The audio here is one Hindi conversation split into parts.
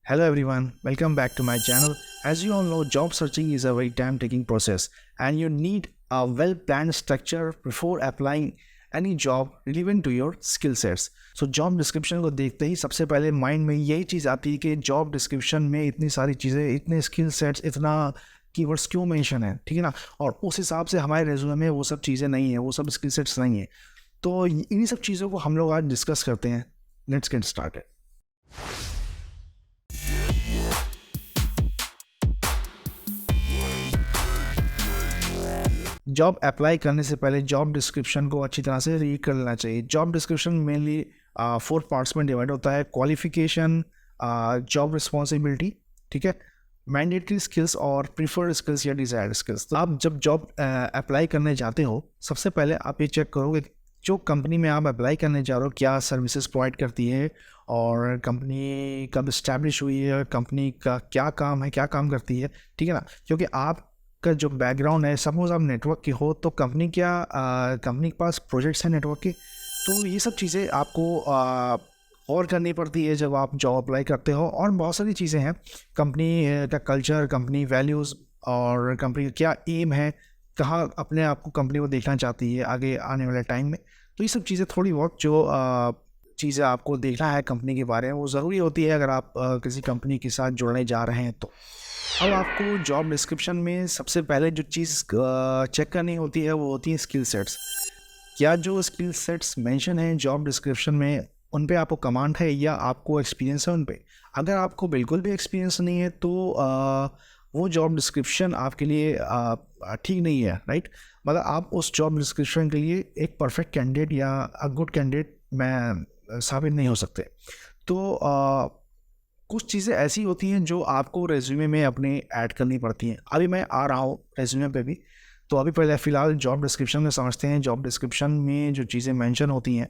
Hello everyone, welcome back to my channel. As you all know, job searching is a very time-taking process and you need a well-planned structure before applying any job relevant to your skill sets. So job description को देखते ही सबसे पहले माइंड में यही चीज़ आती है कि जॉब डिस्क्रिप्शन में इतनी सारी चीज़ें, इतने स्किल सेट्स, इतना कीवर्ड्स क्यों मेंशन है, ठीक है ना। और उस हिसाब से हमारे रेज्यूमे में वो सब चीज़ें नहीं है, वो सब स्किल सेट्स नहीं है। तो इन्हीं सब चीज़ों को हम लोग आज डिस्कस करते हैं। Let's get started. Job apply करने से पहले जॉब डिस्क्रिप्शन को अच्छी तरह से रीड कर लेना चाहिए। जॉब डिस्क्रिप्शन मेनली 4 पार्ट्स में डिवाइड होता है। क्वालिफिकेशन, जॉब रिस्पॉन्सिबिलिटी, ठीक है, मैंडेटरी स्किल्स और प्रीफर्ड स्किल्स या डिजायर्ड स्किल्स। तो आप जब जॉब अप्लाई करने जाते हो, सबसे पहले आप ये चेक करोगे जो कंपनी में आप अप्लाई करने जा रहे हो क्या सर्विसेज प्रोवाइड करती है और कंपनी कब इस्टेब्लिश हुई है, कंपनी का क्या काम है, क्या काम करती है, ठीक है ना। क्योंकि आप का जो बैकग्राउंड है, सपोज आप नेटवर्क के हो तो कंपनी के पास प्रोजेक्ट्स हैं नेटवर्क के, तो ये सब चीज़ें आपको और करनी पड़ती है जब आप जॉब अप्लाई करते हो। और बहुत सारी चीज़ें हैं, कंपनी का कल्चर, कंपनी वैल्यूज़ और कंपनी का क्या एम है, कहाँ अपने आप को कंपनी को देखना चाहती है आगे आने वाले टाइम में। तो ये सब चीज़ें थोड़ी बहुत जो चीज़ें आपको देखना है कंपनी के बारे में, वो ज़रूरी होती है अगर आप किसी कंपनी के साथ जुड़ने जा रहे हैं तो। अब आपको जॉब डिस्क्रिप्शन में सबसे पहले जो चीज़ चेक करनी होती है वो होती है स्किल सेट्स। क्या जो स्किल सेट्स मेंशन हैं जॉब डिस्क्रिप्शन में उन पे आपको कमांड है या आपको एक्सपीरियंस है उन पे। अगर आपको बिल्कुल भी एक्सपीरियंस नहीं है तो वो जॉब डिस्क्रिप्शन आपके लिए ठीक नहीं है, राइट। मतलब आप उस जॉब डिस्क्रिप्शन के लिए एक परफेक्ट कैंडिडेट या अ गुड कैंडिडेट में साबित नहीं हो सकते। तो कुछ चीज़ें ऐसी होती हैं जो आपको रेज्यूमे में अपने ऐड करनी पड़ती हैं। अभी मैं आ रहा हूँ रेज्यूमे पे भी, तो अभी पहले फ़िलहाल जॉब डिस्क्रिप्शन में समझते हैं। जॉब डिस्क्रिप्शन में जो चीज़ें मेंशन होती हैं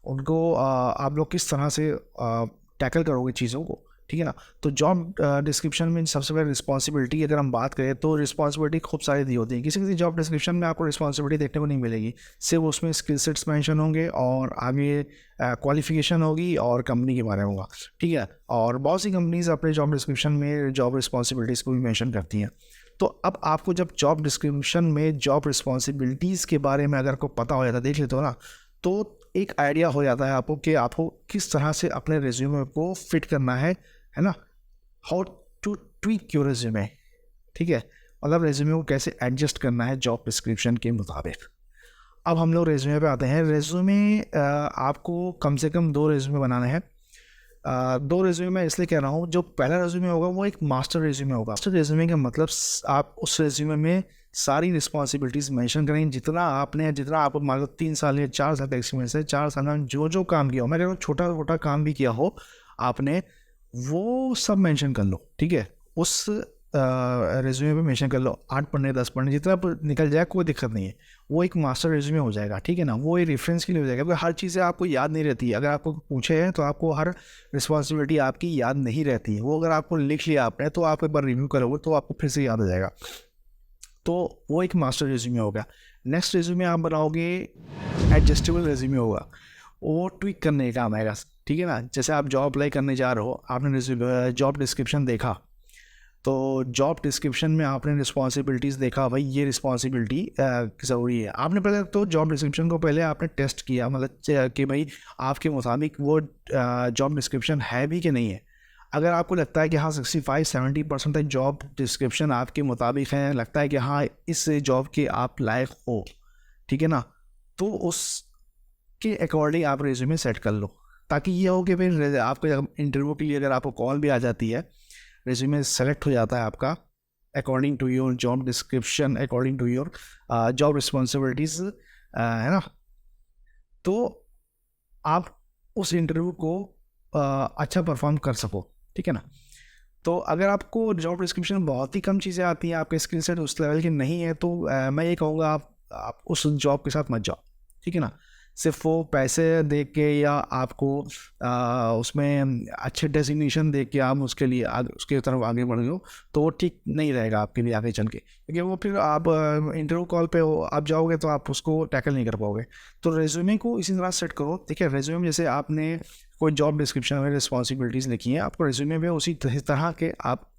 उनको आप लोग किस तरह से टैकल करोगे चीज़ों को, ठीक है ना। तो जॉब डिस्क्रिप्शन में सबसे पहले रिस्पॉन्सिबिलिटी अगर हम बात करें तो रिस्पॉन्सिबिलिटी खूब सारी दी होती है। किसी किसी जॉब डिस्क्रिप्शन में आपको रिस्पॉन्सिबिलिटी देखने को नहीं मिलेगी, सिर्फ उसमें स्किल सेट्स मेंशन होंगे और आगे क्वालिफिकेशन होगी और कंपनी के बारे में होगा, ठीक है। और बहुत सी कंपनीज अपने जॉब डिस्क्रिप्शन में जॉब रिस्पॉन्सिबिलिटीज़ को भी मेंशन करती हैं। तो अब आपको जब जॉब डिस्क्रिप्शन में जॉब रिस्पॉन्सिबिलिटीज़ के बारे में अगर को पता हो जाता, देख लेते हो ना, तो एक आइडिया हो जाता है आपको कि आपको किस तरह से अपने रिज्यूमे को फिट करना है ना। How to tweak your resume, ठीक है, मतलब रिज्यूमे को कैसे एडजस्ट करना है जॉब डिस्क्रिप्शन के मुताबिक। अब हम लोग रेज्यूमे पे आते हैं। रेज्यूमे आपको कम से कम 2 रेज्यूमे बनाने हैं। 2 रेज्यूमे मैं इसलिए कह रहा हूँ, जो पहला रेज्यूमे होगा वो एक मास्टर रेज्यूमे होगा। मास्टर रेज्यूमे का मतलब आप उस रेज्यूमे में सारी रिस्पॉन्सिबिलिटीज़ मेंशन करेंगे, जितना आपको मान लो 3 साल या 4 साल का एक्सपीरियंस है, 4 साल में जो काम किया हो, मैं कह रहा हूँ छोटा छोटा काम भी किया हो आपने, वो सब मेंशन कर लो, ठीक है। उस रेज्यूमे पे मेंशन कर लो, 8 पन्ने 10 पन्ने जितना निकल जाए कोई दिक्कत नहीं है, वो एक मास्टर रेज्यूमे हो जाएगा, ठीक है ना। वो एक रेफरेंस के लिए हो जाएगा, क्योंकि हर चीज़ें आपको याद नहीं रहती है। अगर आपको पूछे हैं तो आपको हर रिस्पॉन्सिबिलिटी आपकी याद नहीं रहती है। वो अगर आपको लिख लिया आपने तो आप एक बार रिव्यू करोगे तो आपको फिर से याद आ जाएगा। तो वो एक मास्टर रेज्यूमे होगा। नेक्स्ट रेज्यूमे आप बनाओगे एडजस्टेबल रेज्यूमे होगा, वो ट्विक करने का काम आएगा, ठीक है ना। जैसे आप जॉब अप्लाई करने जा रहे हो, आपने जॉब डिस्क्रिप्शन देखा, तो जॉब डिस्क्रिप्शन में आपने रिस्पॉन्सिबिलिटीज़ देखा, भाई ये रिस्पॉन्सिबिलिटी ज़रूरी है। आपने पहले तो जॉब डिस्क्रिप्शन को पहले आपने टेस्ट किया, मतलब कि भाई आपके मुताबिक वो जॉब डिस्क्रिप्शन है भी कि नहीं है। अगर आपको लगता है कि हाँ 65-70% तक जॉब डिस्क्रिप्शन आपके मुताबिक है, लगता है कि हाँ इस जॉब के आप लायक हो, ठीक है ना, तो उसके अकॉर्डिंग आप रिज्यूमे सेट कर लो, ताकि ये हो कि फिर आपको इंटरव्यू के लिए अगर आपको कॉल भी आ जाती है, रिज्यूमे सेलेक्ट हो जाता है आपका according to your job description, according to your job responsibilities, है ना। तो आप उस इंटरव्यू को अच्छा परफॉर्म कर सको, ठीक है ना। तो अगर आपको जॉब डिस्क्रिप्शन में बहुत ही कम चीज़ें आती हैं, आपके स्किल सेट उस लेवल के नहीं है, तो मैं ये कहूँगा आप उस जॉब के साथ मत जाओ, ठीक है ना। सिर्फ वो पैसे दे के या आपको उसमें अच्छे डेजिग्नेशन दे के आप उसके लिए उसके तरफ आगे बढ़ गए हो, तो वो ठीक नहीं रहेगा आपके लिए आगे चल के, क्योंकि वो फिर आप इंटरव्यू कॉल पे हो, आप जाओगे तो आप उसको टैकल नहीं कर पाओगे। तो रेज्यूमे को इसी तरह सेट करो, ठीक है। रेज्यूमे में जैसे आपने कोई जॉब डिस्क्रिप्शन में रिस्पॉन्सिबिलिटीज़ लिखी हैं, आपको रिज्यूमे में उसी तरह के आप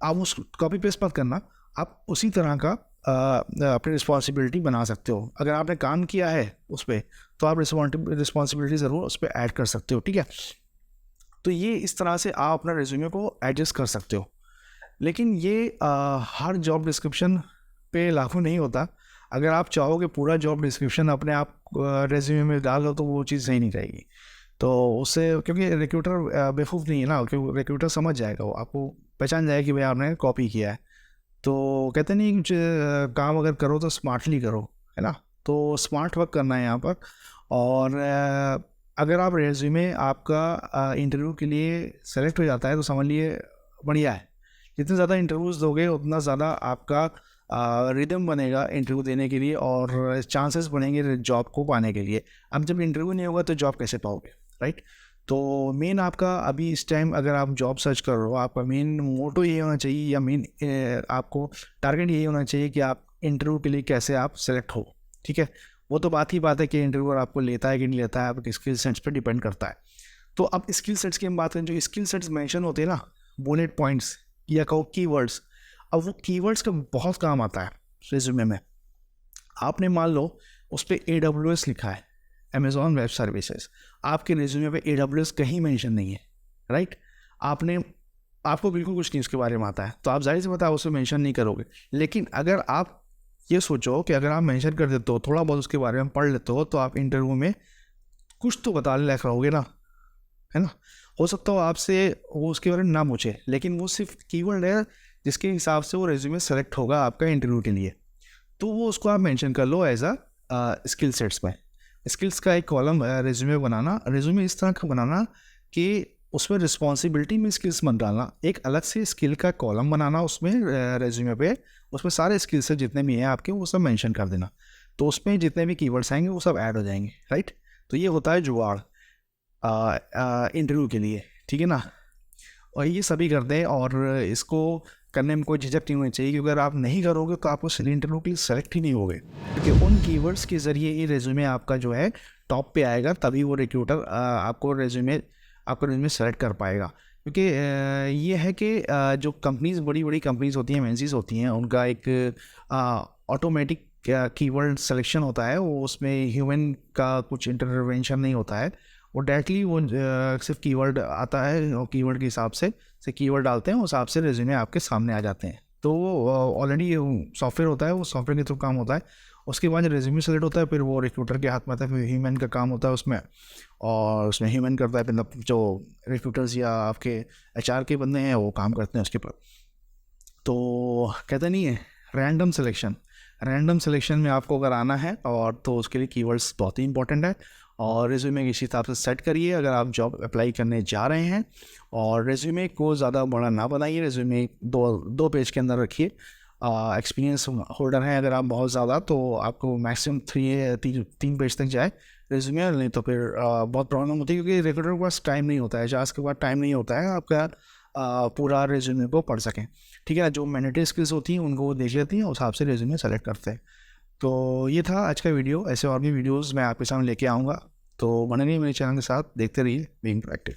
उस कॉपी पेस्ट मत करना, आप उसी तरह का अपनी रिस्पॉन्सिबिलिटी बना सकते हो। अगर आपने काम किया है उस पर तो आप रिस्पॉन्सिबिलिटी ज़रूर उस पर ऐड कर सकते हो, ठीक है। तो ये इस तरह से आप अपना रिज्यूमे को एडजस्ट कर सकते हो। लेकिन ये हर जॉब डिस्क्रिप्शन पे लागू नहीं होता। अगर आप चाहोगे पूरा जॉब डिस्क्रिप्शन अपने आप रेज्यूमे में डाल लो तो वो चीज़ सही नहीं रहेगी। तो उससे, क्योंकि रिक्रूटर बेवकूफ़ नहीं है ना, क्योंकि रिक्रूटर समझ जाएगा, वो आपको पहचान जाएगा कि भाई आपने कॉपी किया है। तो कहते नहीं कुछ काम अगर करो तो स्मार्टली करो, है ना। तो स्मार्ट वर्क करना है यहाँ पर। और अगर आप रेज्यूमे आपका इंटरव्यू के लिए सेलेक्ट हो जाता है तो समझ लिए बढ़िया है। जितने ज़्यादा इंटरव्यूज़ दोगे उतना ज़्यादा आपका रिदम बनेगा इंटरव्यू देने के लिए और चांसेस बनेंगे जॉब को पाने के लिए। अब जब इंटरव्यू नहीं होगा तो जॉब कैसे पाओगे, राइट। तो मेन आपका अभी इस टाइम अगर आप जॉब सर्च कर रहे हो, आपका मेन मोटो ये होना चाहिए या मेन आपको टारगेट यही होना चाहिए कि आप इंटरव्यू के लिए कैसे आप सेलेक्ट हो, ठीक है। वो तो बात है कि इंटरव्यूअर आपको लेता है कि नहीं लेता है, आपके स्किल सेट्स पर डिपेंड करता है। तो अब स्किल सेट्स की हम बात करें, जो स्किल सेट्स मेंशन होते हैं ना, बुलेट पॉइंट्स या कहो कीवर्ड्स, अब वो कीवर्ड्स का बहुत काम आता है रिज्यूमे में। आपने मान लो उस पर AWS लिखा है, अमेज़ॉन वेब सर्विसेज, आपके रिज्यूमे पे AWS कहीं मेंशन नहीं है, राइट। आपको बिल्कुल कुछ नहीं उसके बारे में आता है, तो आप जाहिर सी बात है उसे मेंशन नहीं करोगे। लेकिन अगर आप ये सोचो कि अगर आप मेंशन कर देते हो, थोड़ा बहुत उसके बारे में पढ़ लेते हो, तो आप इंटरव्यू में कुछ तो बताने लायक रहोगे ना, है ना। हो सकता हो आपसे वो उसके बारे में ना पूछे, लेकिन वो सिर्फ कीवर्ड है जिसके हिसाब से वो रेज्यूमे सेलेक्ट होगा आपका इंटरव्यू के लिए। तो वो उसको आप मेंशन कर लो एज स्किल सेट्स में। स्किल्स का एक कॉलम रेज्यूमे बनाना, रेज्यूमे इस तरह का बनाना कि उसमें रिस्पॉन्सिबिलिटी में स्किल्स मत डालना, एक अलग से स्किल का कॉलम बनाना उसमें रेज्यूमे पे, उसमें सारे स्किल्स से जितने भी हैं आपके वो सब मेंशन कर देना। तो उसमें जितने भी कीवर्ड्स आएंगे वो सब ऐड हो जाएंगे, राइट। तो ये होता है जुगाड़ इंटरव्यू के लिए, ठीक है ना। और ये सभी करते हैं और इसको करने में कोई झिझक नहीं होनी चाहिए, क्योंकि अगर आप नहीं करोगे तो आपको इंटरव्यू के लिए सेलेक्ट ही नहीं होगे, क्योंकि उन कीवर्ड्स के ज़रिए ये रेज्यूमे आपका जो है टॉप पे आएगा, तभी वो रिक्रूटर आपको रेज्यूमे सेलेक्ट कर पाएगा। क्योंकि ये है कि जो कंपनीज़, बड़ी बड़ी कंपनीज़ होती हैं, एमएनसीज़ होती हैं, उनका एक ऑटोमेटिक कीवर्ड सिलेक्शन होता है, वो उसमें ह्यूमन का कुछ इंटरवेंशन नहीं होता है। वो डायरेक्टली वो सिर्फ कीवर्ड आता है और कीवर्ड के हिसाब से कीवर्ड डालते हैं, उस हिसाब से रेज्यूमे आपके सामने आ जाते हैं। तो वो ऑलरेडी सॉफ्टवेयर होता है, वो सॉफ्टवेयर के थ्रू काम होता है। उसके बाद रेज्यूमे सेलेक्ट होता है, फिर वो रिक्रूटर के हाथ में आता है, फिर ह्यूमन का काम होता है उसमें, और उसमें ह्यूमन करता है, मतलब जो रिक्रूटर्स या आपके HR के बंदे हैं वो काम करते हैं उसके ऊपर। तो कहते नहीं है रैंडम सिलेक्शन में आपको अगर आना है और तो उसके लिए कीवर्ड्स बहुत ही इंपॉर्टेंट है। और रेज्यूमे इसी हिसाब से सेट करिए अगर आप जॉब अप्लाई करने जा रहे हैं। और रेज्यूमे को ज़्यादा बड़ा ना बनाइए, रेज्यूमे दो पेज के अंदर रखिए। एक्सपीरियंस होल्डर हैं अगर आप बहुत ज़्यादा, तो आपको मैक्सिमम 3 पेज तक जाए रेज्यूमे, नहीं तो फिर बहुत प्रॉब्लम होती है, क्योंकि रिक्रूटर के पास टाइम नहीं होता है, जांच के बाद टाइम नहीं होता है आपका पूरा रेज्यूमे को पढ़ सकें, ठीक है। जो मैंडेटरी स्किल्स होती हैं उनको वो देख लेती हैं, उस हिसाब से रेज्यूमे सेलेक्ट करते हैं। तो ये था आज का वीडियो। ऐसे और भी वीडियोस मैं आपके सामने लेके आऊँगा, तो बने रहिए मेरे चैनल के साथ, देखते रहिए बीइंग प्रोएक्टिव।